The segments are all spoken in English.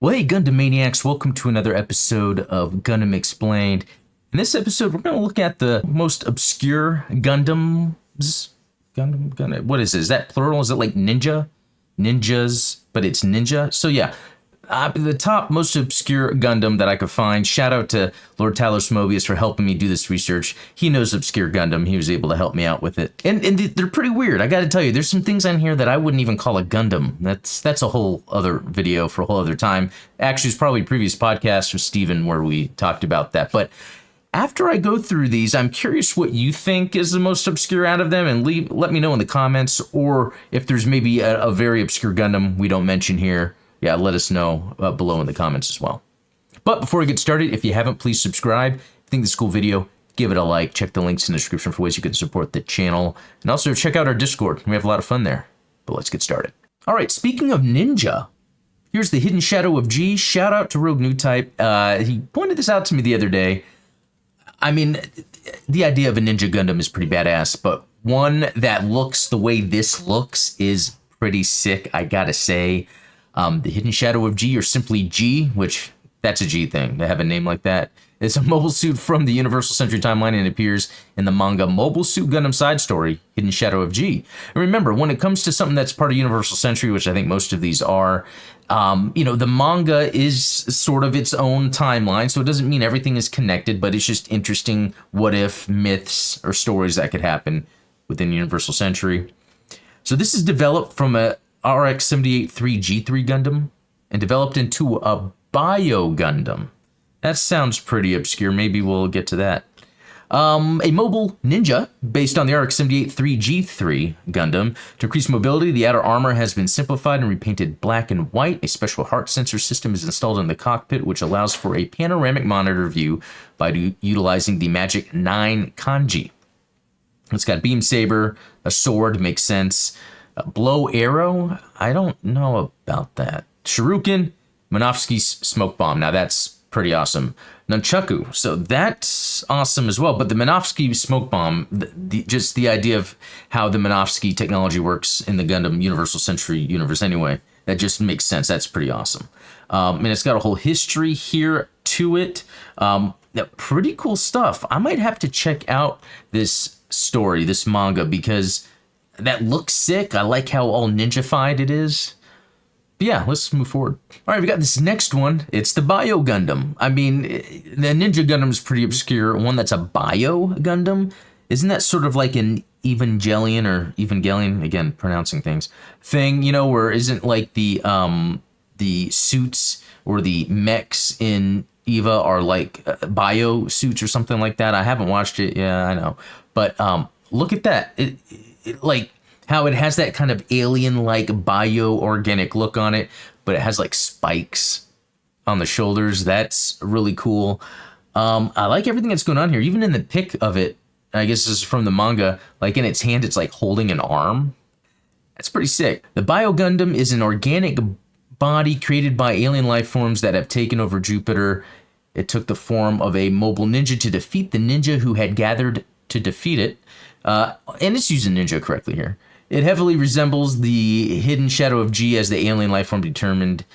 Well, hey, Gundam Maniacs, welcome to another episode of Gundam Explained. In this episode, we're going to look at the most obscure Gundams. Gundam, what is it? Is that plural? Is it like ninja? Ninjas, but it's ninja? So yeah, the top most obscure Gundam that I could find. Shout out to Lord Talos Mobius for helping me do this research. He knows obscure Gundam. He was able to help me out with it. And they're pretty weird. I got to tell you, there's some things on here that I wouldn't even call a Gundam. That's a whole other video for a whole other time. Actually, it's probably a previous podcast with Steven where we talked about that. But after I go through these, I'm curious what you think is the most obscure out of them, and let me know in the comments, or if there's maybe a very obscure Gundam we don't mention here. Yeah, let us know below in the comments as well. But before we get started, if you haven't, please subscribe. If you think this is a cool video, give it a like. Check the links in the description for ways you can support the channel. And also check out our Discord. We have a lot of fun there. But let's get started. All right, speaking of ninja, here's the Hidden Shadow of G. Shout out to Rogue New Type. He pointed this out to me the other day. I mean, the idea of a ninja Gundam is pretty badass, but one that looks the way this looks is pretty sick, I gotta say. The Hidden Shadow of G, or simply G, which that's a G thing to have a name like that. It's a mobile suit from the Universal Century timeline and appears in the manga Mobile Suit Gundam side story, Hidden Shadow of G. And remember, when it comes to something that's part of Universal Century, which I think most of these are, the manga is sort of its own timeline, so it doesn't mean everything is connected, but it's just interesting what if myths or stories that could happen within Universal Century. So this is developed from a RX-78-3G3 Gundam and developed into a Bio Gundam. That sounds pretty obscure. Maybe we'll get to that. A mobile ninja based on the RX-78-3G3 Gundam. To increase mobility, the outer armor has been simplified and repainted black and white. A special heart sensor system is installed in the cockpit, which allows for a panoramic monitor view by utilizing the magic 9 kanji. It's got beam saber, a sword, makes sense. Blow arrow? I don't know about that. Shuriken, Minovsky's smoke bomb. Now that's pretty awesome. Nunchaku. So that's awesome as well. But the Minovsky smoke bomb, just the idea of how the Minovsky technology works in the Gundam Universal Century universe anyway, that just makes sense. That's pretty awesome. And it's got a whole history here to it. Pretty cool stuff. I might have to check out this story, this manga, because that looks sick. I like how all ninja-fied it is. But yeah, let's move forward. All right, we got this next one. It's the Bio Gundam. I mean, the Ninja Gundam is pretty obscure. One that's a Bio Gundam, isn't that sort of like an Evangelion, again, pronouncing things, thing, where isn't like the suits or the mechs in Eva are like bio suits or something like that? I haven't watched it. Yeah, I know. But look at that. It like how it has that kind of alien-like bio-organic look on it, but it has like spikes on the shoulders. That's really cool. I like everything that's going on here. Even in the pic of it, I guess this is from the manga, like in its hand, it's like holding an arm. That's pretty sick. The Bio Gundam is an organic body created by alien life forms that have taken over Jupiter. It took the form of a mobile ninja to defeat the ninja who had gathered to defeat it. And it's using ninja correctly here. It heavily resembles the Hidden Shadow of G, as the alien life form determined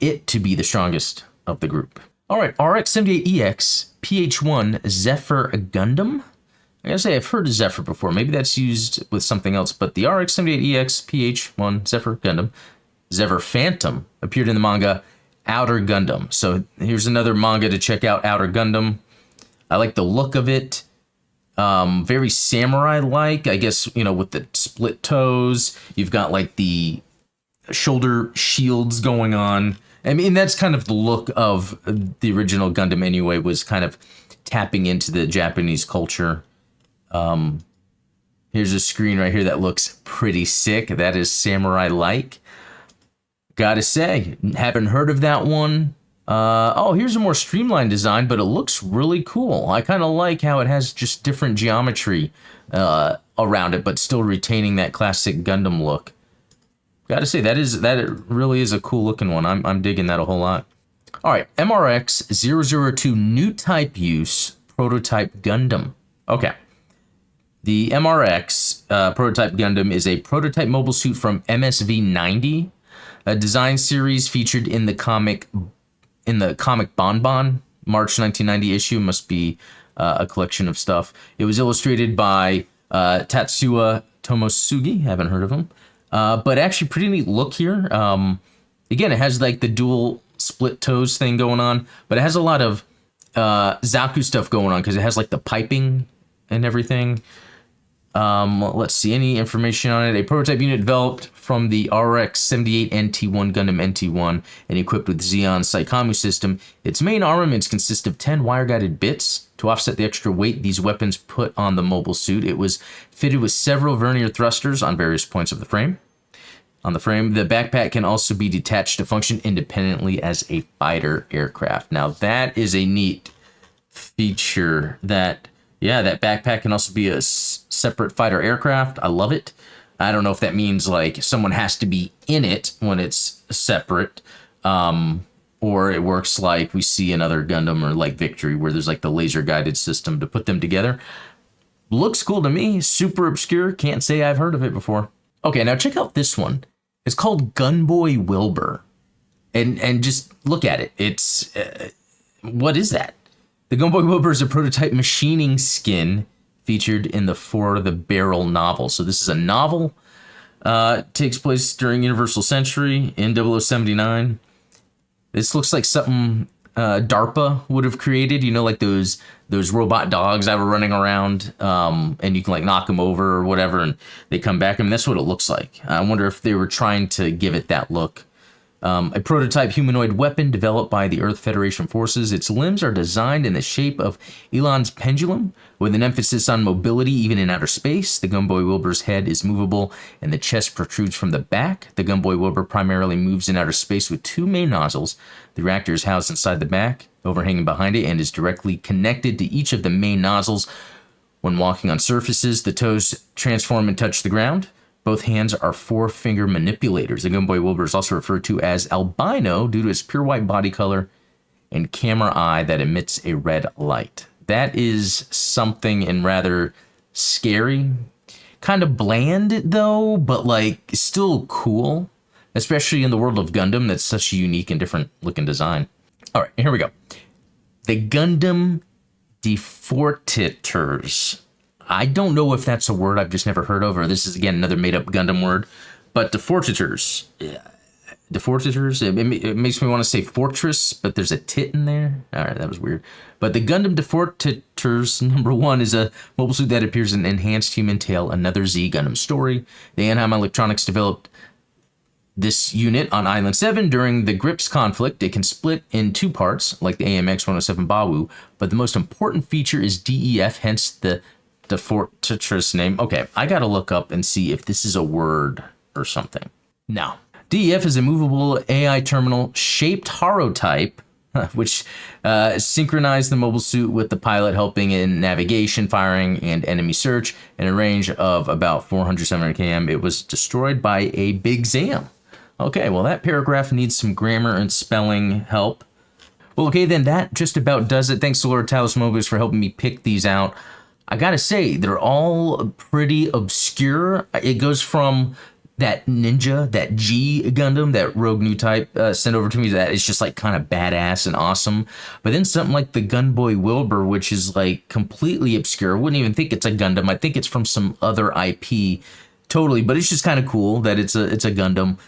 it to be the strongest of the group. All right, RX-78EX PH1 Zephyr Gundam. I gotta say, I've heard of Zephyr before. Maybe that's used with something else, but the RX-78EX PH1 Zephyr Gundam, Zephyr Phantom, appeared in the manga Outer Gundam. So here's another manga to check out, Outer Gundam. I like the look of it. Very samurai-like, I guess, with the split toes. You've got like the shoulder shields going on. I mean, that's kind of the look of the original Gundam anyway, was kind of tapping into the Japanese culture. Here's a screen right here that looks pretty sick. That is samurai-like. Gotta say, haven't heard of that one. Here's a more streamlined design, but it looks really cool. I kind of like how it has just different geometry around it, but still retaining that classic Gundam look. Gotta say, that really is a cool looking one. I'm digging that a whole lot. All right, MRX 002 New Type Use Prototype Gundam. Okay. The MRX Prototype Gundam is a prototype mobile suit from MSV 90. A design series featured in the comic Bonbon March 1990 issue. Must be a collection of stuff. It was illustrated by Tatsuya Tomosugi. Haven't heard of him. But actually pretty neat look here. Again, it has like the dual split toes thing going on, but it has a lot of Zaku stuff going on because it has like the piping and everything. Let's see, any information on it. A prototype unit developed from the RX-78 NT1 Gundam NT1 and equipped with Xeon's Saikamu system. Its main armaments consist of 10 wire-guided bits. To offset the extra weight these weapons put on the mobile suit, it was fitted with several vernier thrusters on various points of the frame. On the frame, the backpack can also be detached to function independently as a fighter aircraft. Now that is a neat feature that, yeah, that backpack can also be a separate fighter aircraft. I love it. I don't know if that means like someone has to be in it when it's separate, or it works like we see in other Gundam or like Victory where there's like the laser guided system to put them together. Looks cool to me. Super obscure. Can't say I've heard of it before. Okay, now check out this one. It's called Gunboy Wilbur, and just look at it. It's what is that? The Gunboy Wilbur is a prototype machining skin featured in the For the Barrel novel. So this is a novel. Takes place during Universal Century in 0079. This looks like something DARPA would have created. You know, like those robot dogs that were running around, and you can like knock them over or whatever, and they come back. I mean, that's what it looks like. I wonder if they were trying to give it that look. A prototype humanoid weapon developed by the Earth Federation forces. Its limbs are designed in the shape of Elon's pendulum, with an emphasis on mobility even in outer space. The Gunboy Wilbur's head is movable, and the chest protrudes from the back. The Gunboy Wilbur primarily moves in outer space with two main nozzles. The reactor is housed inside the back, overhanging behind it, and is directly connected to each of the main nozzles. When walking on surfaces, the toes transform and touch the ground. Both hands are four-finger manipulators. The Gunboy Wilbur is also referred to as albino due to its pure white body color and camera eye that emits a red light. That is something and rather scary. Kind of bland, though, but like still cool, especially in the world of Gundam. That's such a unique and different looking design. All right, here we go. The Gundam Deforters. I don't know if that's a word I've just never heard of, or this is, again, another made-up Gundam word. But Deforters. Deforters, it makes me want to say fortress, but there's a tit in there. All right, that was weird. But the Gundam Deforters #1 is a mobile suit that appears in Enhanced Human Tale, Another Z Gundam Story. The Anheim Electronics developed this unit on Island 7 during the Grips conflict. It can split in two parts, like the AMX 107 Bawu, but the most important feature is DEF, hence the Deforters name. Okay, I gotta look up and see if this is a word or something. No. DEF is a movable AI terminal shaped holotype, which synchronized the mobile suit with the pilot, helping in navigation, firing, and enemy search. In a range of about 400-700 km, it was destroyed by a Big Zam. Okay, well, that paragraph needs some grammar and spelling help. Well, okay, then that just about does it. Thanks to Lord Talos Mobius for helping me pick these out. I gotta say, they're all pretty obscure. It goes from that Ninja, that G Gundam, that Rogue New Type sent over to me, that is just like kind of badass and awesome. But then something like the Gunboy Wilbur, which is like completely obscure. I wouldn't even think it's a Gundam. I think it's from some other IP totally, but it's just kind of cool that it's a Gundam.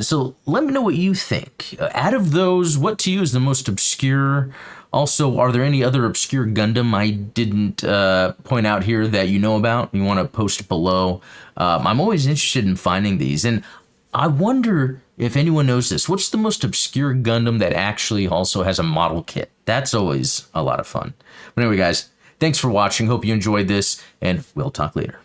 So let me know what you think. Out of those, what to you is the most obscure? Also, are there any other obscure Gundam I didn't point out here that you know about? You want to post below. I'm always interested in finding these, and I wonder if anyone knows this. What's the most obscure Gundam that actually also has a model kit? That's always a lot of fun. But anyway, guys, thanks for watching. Hope you enjoyed this, and we'll talk later.